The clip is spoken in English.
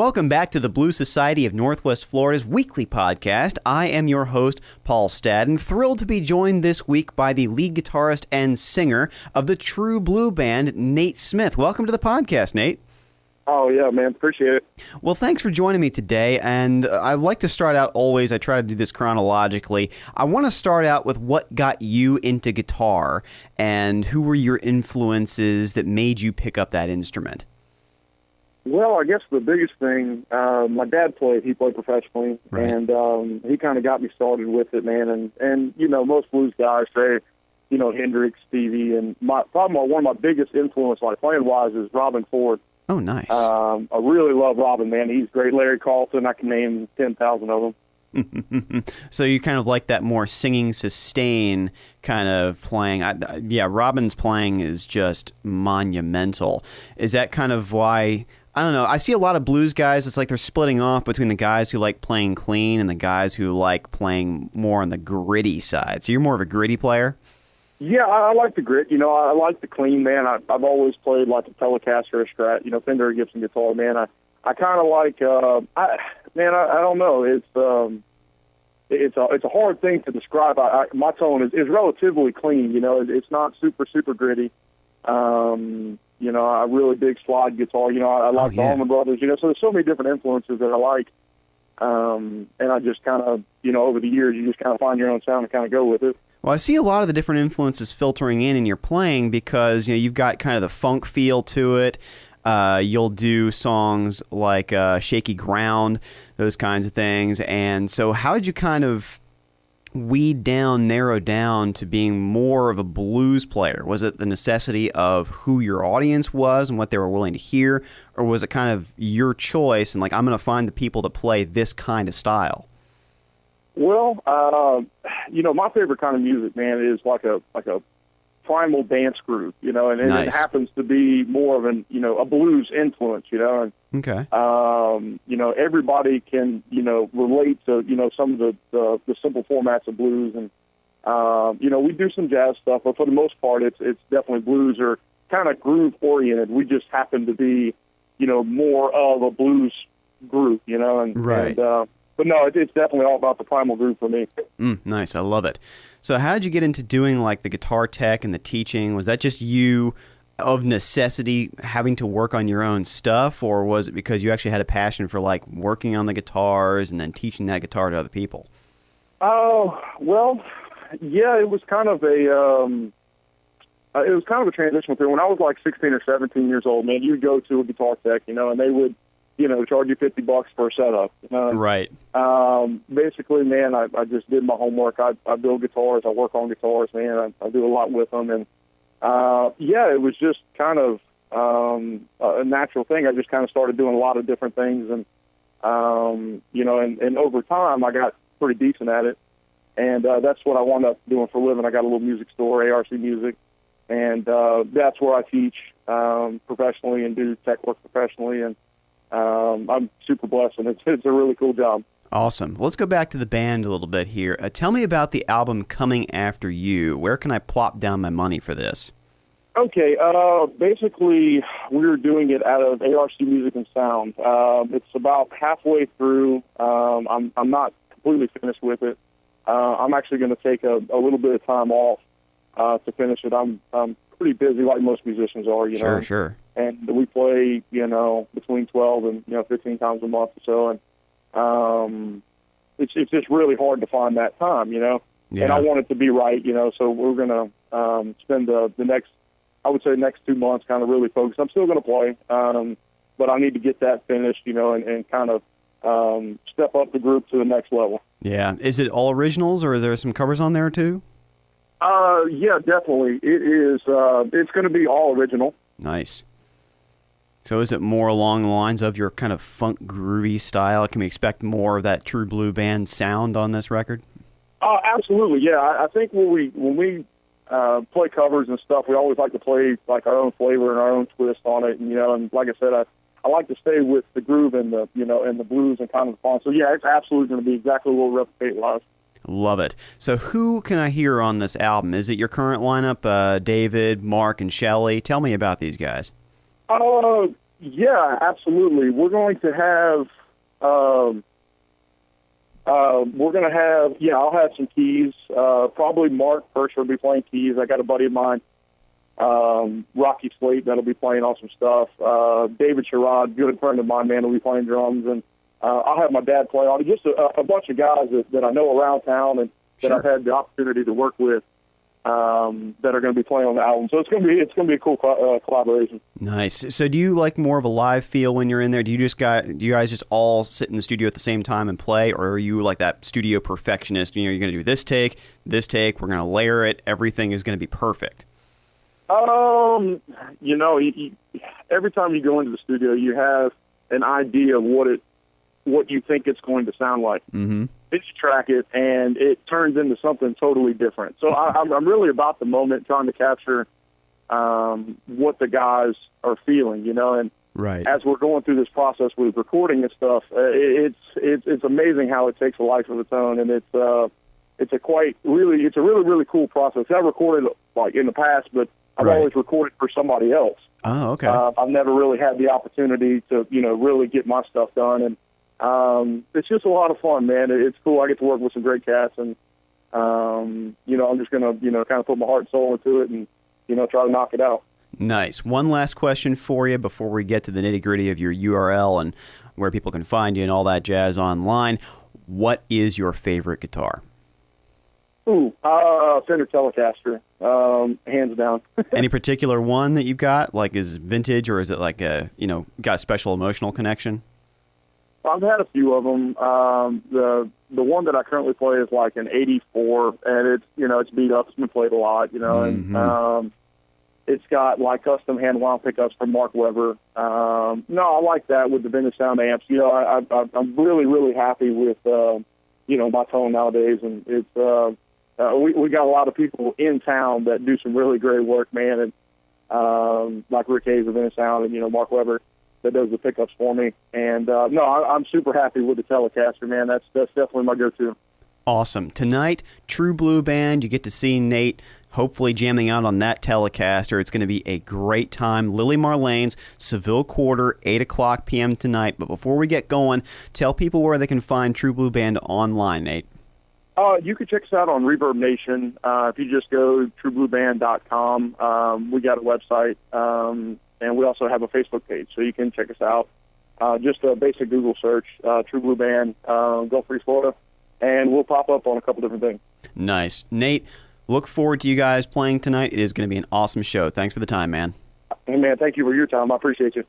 Welcome back to the Blues Society of Northwest Florida's weekly podcast. I am your host, Paul Stadden, thrilled to be joined this week by the lead guitarist and singer of the True Blue Band, Nate Smith. Welcome to the podcast, Nate. Oh, yeah, man. Appreciate it. Well, thanks for joining me today, and I'd like to start out always, I try to do this chronologically. I want to start out with what got you into guitar, and who were your influences that made you pick up that instrument? Well, I guess the biggest thing, my dad played. He played professionally, right. And he kind of got me started with it, man. And you know, most blues guys say, you know, Hendrix, Stevie, and probably one of my biggest influence, like playing-wise, is Robin Ford. Oh, nice. I really love Robin, man. He's great. Larry Carlton, I can name 10,000 of them. So you kind of like that more singing sustain kind of playing. Yeah, Robin's playing is just monumental. Is that kind of why... I don't know. I see a lot of blues guys. It's like they're splitting off between the guys who like playing clean and the guys who like playing more on the gritty side. So you're more of a gritty player? Yeah, I like the grit. You know, I like the clean, man. I've always played like a Telecaster or a Strat, you know, Fender or Gibson guitar, man. I kind of like, I don't know. It's a hard thing to describe. My tone is relatively clean, you know. It's not super, super gritty. You know, I really dig slide guitar. You know, I like the Allman Brothers. You know, so there's so many different influences that I like. And I just kind of, you know, over the years, you just kind of find your own sound and kind of go with it. Well, I see a lot of the different influences filtering in your playing because, you know, you've got kind of the funk feel to it. You'll do songs like Shaky Ground, those kinds of things. And so how did you kind of narrow down to being more of a blues player? Was it the necessity of who your audience was and what they were willing to hear? Or was it kind of your choice and like, I'm going to find the people that play this kind of style? Well, you know, my favorite kind of music, man, is like a primal dance group, you know, and nice. It happens to be more of a blues influence, you know. And, okay. You know, everybody can, you know, relate to, you know, some of the simple formats of blues, and you know, we do some jazz stuff, but for the most part, it's definitely blues or kind of groove oriented. We just happen to be, you know, more of a blues group, you know, and right. But no, it's definitely all about the primal groove for me. Nice. I love it. So how did you get into doing like the guitar tech and the teaching? Was that just you of necessity having to work on your own stuff, or was it because you actually had a passion for like working on the guitars and then teaching that guitar to other people? Oh, well, yeah, it was kind of a transitional period. When I was like 16 or 17 years old, man, you'd go to a guitar tech, you know, and they would, you know, charge you $50 for a setup. You know? Right. Basically, man, I just did my homework. I build guitars. I work on guitars, man. I do a lot with them. And, yeah, it was just kind of a natural thing. I just kind of started doing a lot of different things. And, you know, and over time, I got pretty decent at it. And that's what I wound up doing for a living. I got a little music store, ARC Music. And that's where I teach professionally and do tech work professionally. And I'm super blessed, and it's a really cool job. Awesome. Let's go back to the band a little bit here. Tell me about the album Coming After You. Where can I plop down my money for this? Okay. Basically, we're doing it out of ARC Music and Sound. It's about halfway through. I'm not completely finished with it. I'm actually going to take a little bit of time off to finish it. I'm pretty busy, like most musicians are, you know. Sure. And we play, you know, between 12 and, you know, 15 times a month or so. And it's just really hard to find that time, you know. Yeah. And I want it to be right, you know, so we're going to spend the next 2 months kind of really focused. I'm still going to play, but I need to get that finished, you know, and kind of step up the group to the next level. Yeah. Is it all originals, or are there some covers on there, too? Yeah, definitely. It is. It's going to be all original. Nice. So is it more along the lines of your kind of funk groovy style? Can we expect more of that True Blue Band sound on this record? Absolutely, yeah. I think when we play covers and stuff, we always like to play like our own flavor and our own twist on it. And, you know, and like I said, I like to stay with the groove and the, you know, and the blues and kind of the fun. So yeah, it's absolutely going to be exactly what we replicate live. Love it. So who can I hear on this album? Is it your current lineup, David, Mark, and Shelley? Tell me about these guys. Yeah, absolutely. We're going to have, I'll have some keys. Probably Mark Percher will be playing keys. I got a buddy of mine, Rocky Slate, that'll be playing awesome stuff. David Sherrod, good friend of mine, man, will be playing drums. And I'll have my dad play on it. Just a bunch of guys that I know around town and that I've had the opportunity to work with. That are going to be playing on the album, so it's going to be a cool collaboration. Nice. So, do you like more of a live feel when you're in there? Do you guys just all sit in the studio at the same time and play, or are you like that studio perfectionist? You know, you're going to do this take, we're going to layer it. Everything is going to be perfect. You know, every time you go into the studio, you have an idea of what you think it's going to sound like. Mm-hmm. Then you track it, and it turns into something totally different. So I'm really about the moment, trying to capture what the guys are feeling, you know. And right. As we're going through this process with recording and stuff, it's amazing how it takes a life of its own, and it's a really cool process. I've recorded like in the past, but I've always recorded for somebody else. Oh, okay. I've never really had the opportunity to, you know, really get my stuff done, and it's just a lot of fun, man. It's cool. I get to work with some great cats, and you know, I'm just gonna, you know, kind of put my heart and soul into it, and you know, try to knock it out. Nice. One last question for you before we get to the nitty gritty of your URL and where people can find you and all that jazz online. What is your favorite guitar? Fender Telecaster, hands down. Any particular one that you've got? Like, is it vintage, or is it like a, you know, got a special emotional connection? I've had a few of them. The one that I currently play is like an '84, and it's, you know, it's beat up. It's been played a lot, you know, and it's got like custom hand wound pickups from Mark Webber. No, I like that with the vintage sound amps. You know, I'm really happy with you know, my tone nowadays, and it's we got a lot of people in town that do some really great work, man, and like Rick Hayes of Vintage Sound, and you know, Mark Webber that does the pickups for me. And no, I'm super happy with the Telecaster, man. That's definitely my go-to. Awesome. Tonight, True Blue Band, you get to see Nate hopefully jamming out on that Telecaster. It's going to be a great time. Lili Marlene's Seville Quarter, 8 o'clock p.m. tonight. But before we get going, tell people where they can find True Blue Band online, Nate. You can check us out on Reverb Nation. If you just go to trueblueband.com, we got a website, and we also have a Facebook page, so you can check us out. Just a basic Google search, True Blue Band, Gulf Breeze, Florida, and we'll pop up on a couple different things. Nice. Nate, look forward to you guys playing tonight. It is going to be an awesome show. Thanks for the time, man. Hey, man, thank you for your time. I appreciate you.